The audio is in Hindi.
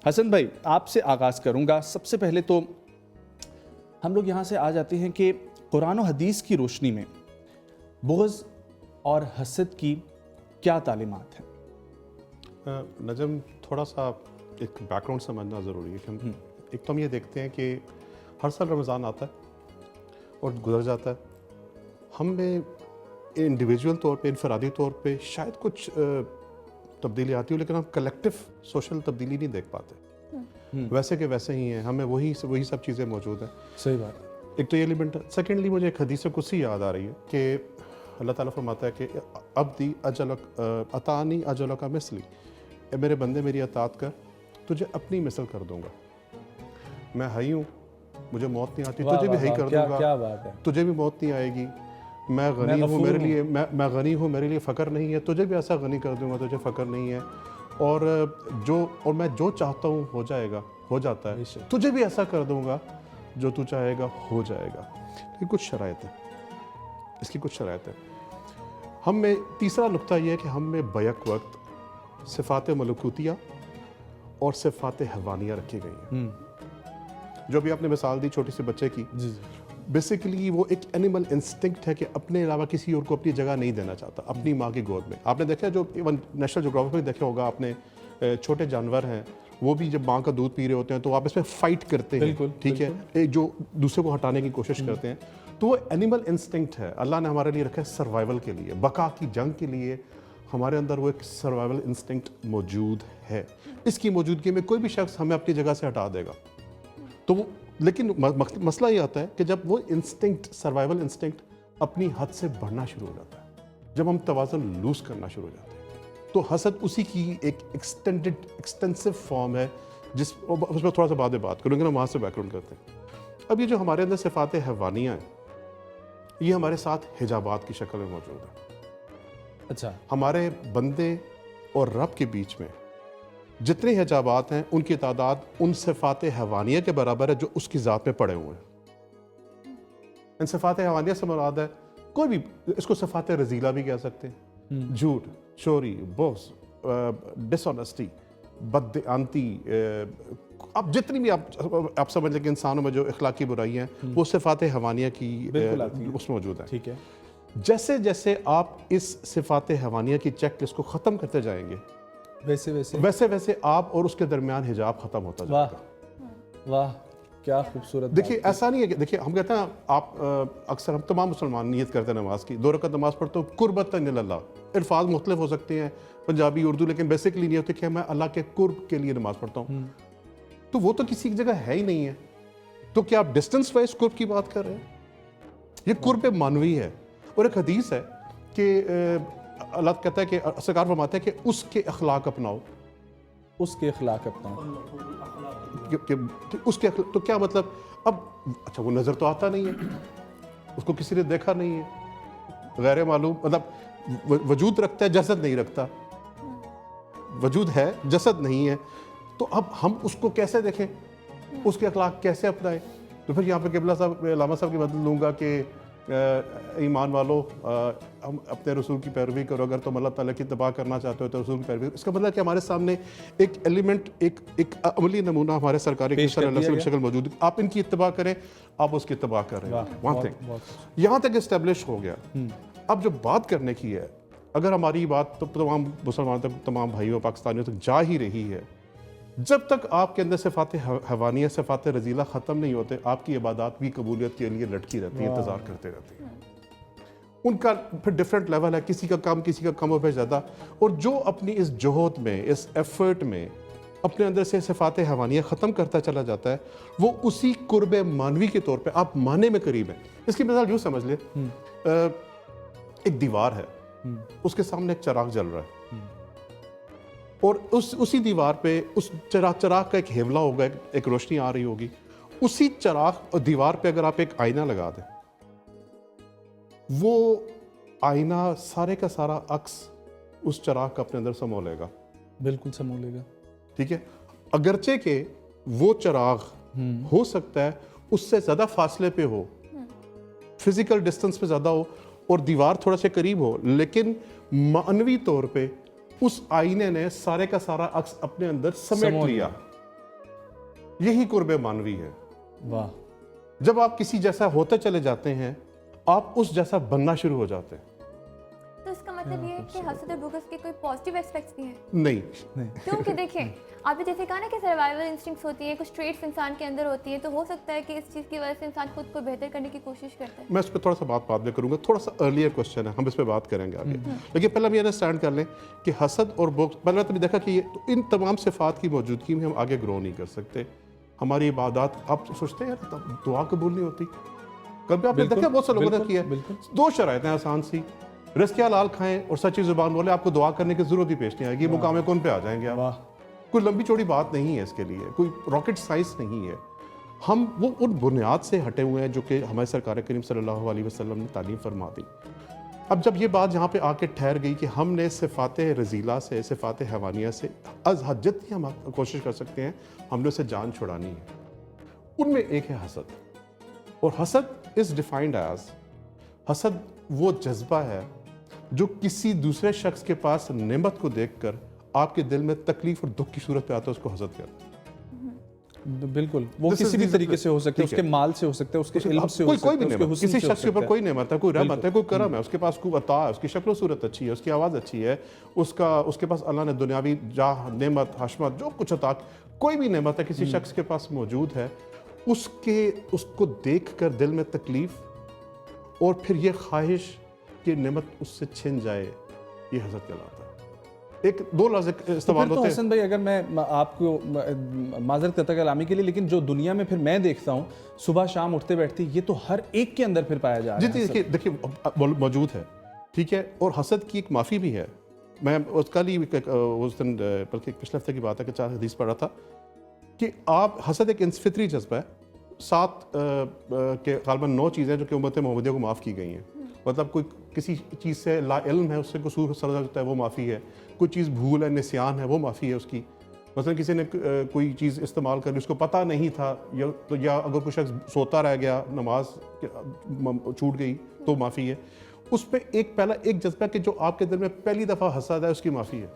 हसन भाई, आपसे आगाज़ करूँगा। सबसे पहले तो हम लोग यहाँ से आ जाते हैं कि कुरान और हदीस की रोशनी में बुग़्ज़ और हसद की क्या तालीमात हैं? नजम, थोड़ा सा एक बैकग्राउंड समझना ज़रूरी है कि हम एक तो हम ये देखते हैं कि हर साल रमज़ान आता है और गुजर जाता है। हम में इंडिविजुअल तौर पे, इनफरादी तौर पे शायद कुछ तब्दीली आती हो, लेकिन हम कलेक्टिव सोशल तब्दीली नहीं देख पाते। वैसे के वैसे ही हैं, हमें वही सब चीज़ें मौजूद हैं। सही बात। एक तो ये एलिमेंट है। सेकेंडली, मुझे एक हदीस कुदसी याद आ रही है कि अल्लाह ताला फरमाता है कि अब्दी अजलक अतानी अजलक का मिसली, मेरे बंदे मेरी अतात कर, तुझे अपनी मिसल कर दूंगा। मैं हई हूँ, मुझे मौत नहीं आती, तुझे भी हई कर दूंगा। क्या बात है। तुझे भी मौत नहीं आएगी। मैं गनी हूँ, मेरे लिए मैं गनी हूँ, मेरे लिए फ़क्र नहीं है, तुझे भी ऐसा गनी कर दूंगा, तुझे फ़क्र नहीं है। और मैं जो चाहता हूँ हो जाएगा, हो जाता है। तुझे भी ऐसा कर दूंगा जो तू चाहेगा हो जाएगा। ये कुछ शराइत है, इसकी कुछ शराइत है। हम में तीसरा नुक्ता यह है कि हम में बैक वक्त सिफ़ात मलकूतिया और सिफ़ात हवानिया रखी गई हैं। जो भी आपने मिसाल दी छोटी सी बच्चे की, बेसिकली वो एक एनिमल इंस्टिंक्ट है कि अपने अलावा किसी और को अपनी जगह नहीं देना चाहता अपनी माँ की गोद में। आपने देखा, जो इवन नेशनल ज्योग्राफी में देखा होगा आपने, छोटे जानवर हैं वो भी जब माँ का दूध पी रहे होते हैं तो आपस में फाइट करते हैं, ठीक है, जो दूसरे को हटाने की कोशिश करते हैं। तो वो एनिमल इंस्टिंक्ट है, अल्लाह ने हमारे लिए रखा है सर्वाइवल के लिए, बका की जंग के लिए। हमारे अंदर वो एक सर्वाइवल इंस्टिंक्ट मौजूद है। इसकी मौजूदगी में कोई भी शख्स हमें अपनी जगह से हटा देगा तो वो, लेकिन मसला ये आता है कि जब वो इंस्टिंक्ट, सर्वाइवल इंस्टिंक्ट अपनी हद से बढ़ना शुरू हो जाता है, जब हम तवाज़ुन लूज़ करना शुरू हो जाते हैं, तो हसद उसी की एक एक्सटेंसिव फॉर्म है, उसमें थोड़ा सा बाद में बात करूँगा ना, वहाँ से बैकग्राउंड करते हैं। अब ये जो हमारे अंदर सिफ़ात हवानिया हैं, ये हमारे साथ हिजाबात की शक्ल में मौजूद है। अच्छा। हमारे बंदे और रब के बीच में जितने हिजाबात हैं, उनकी तादाद उन सिफ़ात हवानिया के बराबर है जो उसकी ज़ात में पड़े हुए हैं। इन सिफ़ात हवानिया से मुराद है कोई भी, इसको सिफ़ात रज़ीला भी कह सकते हैं, झूठ, चोरी, बुग़्ज़, डिसऑनेस्टी, बदआनती, आप जितनी भी आप समझ लें कि इंसानों में जो अखलाकी बुराई हैं वो सिफ़ात हवानिया की उसमें मौजूद है। ठीक है। जैसे जैसे आप इस सिफ़ात हवानिया की चेक लिस्ट को ख़त्म करते जाएंगे, वैसे वैसे आप और उसके दरमियान हिजाब ख़त्म होता जाएगा। वाह, क्या खूबसूरत। देखिए, ऐसा नहीं है कि, देखिए, हम कहते हैं, आप अक्सर, हम तमाम मुसलमान नियत करते हैं नमाज की, 2 रकात नमाज पढ़ते हो कुर्बतन इल्लल्लाह। अल्फाज मुख्तलिफ हो सकते हैं, पंजाबी, उर्दू, लेकिन बेसिकली नहीं होती कि मैं अल्लाह के कुर्ब के लिए नमाज पढ़ता हूँ। तो वो तो किसी जगह है ही नहीं है। तो क्या आप डिस्टेंस वाइज कुर्ब की बात कर रहे हैं? ये कुर्ब मानवी है। और एक हदीस है कि अल्लाह कहता है कि सरकार फरमाते हैं कि उसके अखलाक अपनाओ, उसके अखलाक अपनाओ। उसके तो क्या मतलब? अब अच्छा, वो नज़र तो आता नहीं है, उसको किसी ने देखा नहीं है, गैर मालूम, मतलब वजूद रखता है, जसद नहीं रखता, वजूद है, जसद नहीं है। तो अब हम उसको कैसे देखें, उसके अखलाक कैसे अपनाएं? तो फिर यहाँ पे क़िबला साहब, लामा साहब की मदद लूँगा कि ईमान वालों, हम अपने रसूल की पैरवी करो, अगर तुम अल्लाह ताला की इत्तबा करना चाहते हो तो रसूल की पैरवी। इसका मतलब कि हमारे सामने एक एलिमेंट, एक अमली नमूना हमारे सरकारी शक्ल मौजूद है। आप इनकी इत्तबा करें, आप उसकी इत्तबा कर रहे हैं। वहाँ तक, यहाँ तक इस्टेब्लिश हो गया। अब जो बात करने की है, अगर हमारी बात तो तमाम मुसलमान तक, तमाम भाइयों पाकिस्तानियों तक जा ही रही है, जब तक आपके अंदर सिफ़ात हवानिया, सिफ़ात रज़ीला ख़त्म नहीं होते, आपकी इबादत भी कबूलियत के लिए लटकी रहती है, इंतज़ार करते रहती है। उनका फिर डिफरेंट लेवल है, किसी का कम, किसी का कम और ज़्यादा। और जो अपनी इस जोहद में, इस एफर्ट में अपने अंदर से सिफ़ात हवानिया ख़त्म करता चला जाता है, वो उसी कुर्ब मानवी के तौर पे आप माने में करीब है। इसकी मिसाल यूँ समझ ले, एक दीवार है, उसके सामने एक चिराग जल रहा है, और उसी दीवार पे उस चिराग का एक हेवला होगा, एक रोशनी आ रही होगी। उसी चिराग और दीवार पे अगर आप एक आईना लगा दें, वो आईना सारे का सारा अक्स उस चिराग का अपने अंदर समो लेगा। बिल्कुल समो लेगा। ठीक है, अगरचे के वो चिराग हो सकता है उससे ज़्यादा फासले पे हो, फिजिकल डिस्टेंस पे ज़्यादा हो, और दीवार थोड़ा से करीब हो, लेकिन मानवी तौर पे उस आईने ने सारे का सारा अक्स अपने अंदर समेट लिया। यही कुर्ब मानवी है। वाह। जब आप किसी जैसा होते चले जाते हैं, आप उस जैसा बनना शुरू हो जाते हैं। तो इसका मतलब ये है कि हसद और बुग़्ज़ के कोई पॉजिटिव एस्पेक्ट्स भी हैं? नहीं, क्योंकि देखिए, आपने जैसे कहा ना कि सर्वाइवल इंस्टिंक्ट्स होती हैं, कुछ ट्रेट्स इंसान के अंदर होती हैं, तो हो सकता है कि इस चीज़ की वजह से इंसान खुद को बेहतर करने की कोशिश करता है। मैं इस पर थोड़ा सा बात बाद में करूंगा, थोड़ा सा अर्लियर क्वेश्चन है, हम इस पर बात करेंगे आगे। लेकिन पहले हम ये अंडरस्टैंड कर लें कि हसद और बुग़्ज़, पहले तो देखा कि तो इन तमाम सिफात की मौजूदगी में हम आगे ग्रो नहीं कर सकते। हमारी इबादत, आप सोचते हैं यार दुआ कबूल नहीं होती, कभी आपने देखा बहुत से लोगों ने किया है। दो शराइतें आसान सी, रिज़्क़ हलाल खाएं और सच्ची जुबान बोले, आपको दुआ करने की जरूरत ही पेश नहीं आएगी, मुकाम कौन पे आ जाएंगे आप। कोई लंबी चौड़ी बात नहीं है इसके लिए, कोई रॉकेट साइंस नहीं है। हम वो उन बुनियाद से हटे हुए हैं जो कि हमारे सरकार करीम सल्लल्लाहु अलैहि वसल्लम ने तालीम फरमा दी। अब जब ये बात यहाँ पे आके ठहर गई कि हमने सिफ़ात रज़ीला से, सिफ़ात हैवानिया से अज़ हद जितनी हम कोशिश कर सकते हैं हमने उसे जान छुड़ानी है, उनमें एक है हसद। और हसद इज़ डिफाइंड एज, हसद वो जज्बा है जो किसी दूसरे शख्स के पास नेमत को देखकर आपके दिल में तकलीफ और दुख की सूरत पे आता है, उसको हसद कहते हैं। बिल्कुल, वो किसी भी तरीके से हो सकते हैं, उसके माल से हो सकते हैं, उसके इल्म से हो सकते हैं, कोई भी नेमत, किसी शख्स के ऊपर कोई नेमत है, कोई रहमत है, कोई करम है, उसके पास कोई अता है, उसकी शक्ल सूरत अच्छी है, उसकी आवाज़ अच्छी है, उसके पास अल्लाह ने दुनियावी जाह, नेमत, हशमत, जो कुछ अता, कोई भी नेमत है किसी शख्स के पास मौजूद है, उसको देख कर दिल में तकलीफ और फिर ये ख्वाहिश कि नेमत उससे छिन जाए, ये हसद कहलाता है। एक दो लफ्ज़ इस्तेमाल होते हैं। हसन भाई, अगर मैं आपको माजरत करता कलामी के लिए, लेकिन जो दुनिया में फिर मैं देखता हूँ सुबह शाम उठते बैठते, ये तो हर एक के अंदर फिर पाया जा रहा है। देखिए मौजूद है, ठीक है, और हसद की एक माफ़ी भी है। मैं उसका ही उस दिन, बल्कि पिछले हफ्ते की बात है कि 4 हदीस पढ़ा था कि आप, हसद एक फितरी जज्बा है। 7 के गालिबन 9 चीज़ें जो कि उम्मत मोहम्मदिया को माफ़ की गई हैं। मतलब कोई किसी चीज़ से ला इल्म है, उससे कसूर सजा होता है, वो माफ़ी है। कोई चीज़ भूल है, निस्यान है, वो माफ़ी है उसकी। मतलब किसी ने कोई चीज़ इस्तेमाल कर ली, उसको पता नहीं था, या अगर कोई शख्स सोता रह गया, नमाज छूट गई, तो माफ़ी है। उस पर एक पहला एक जज्बा कि जो आपके दिल में पहली दफ़ा हसद है, उसकी माफ़ी है।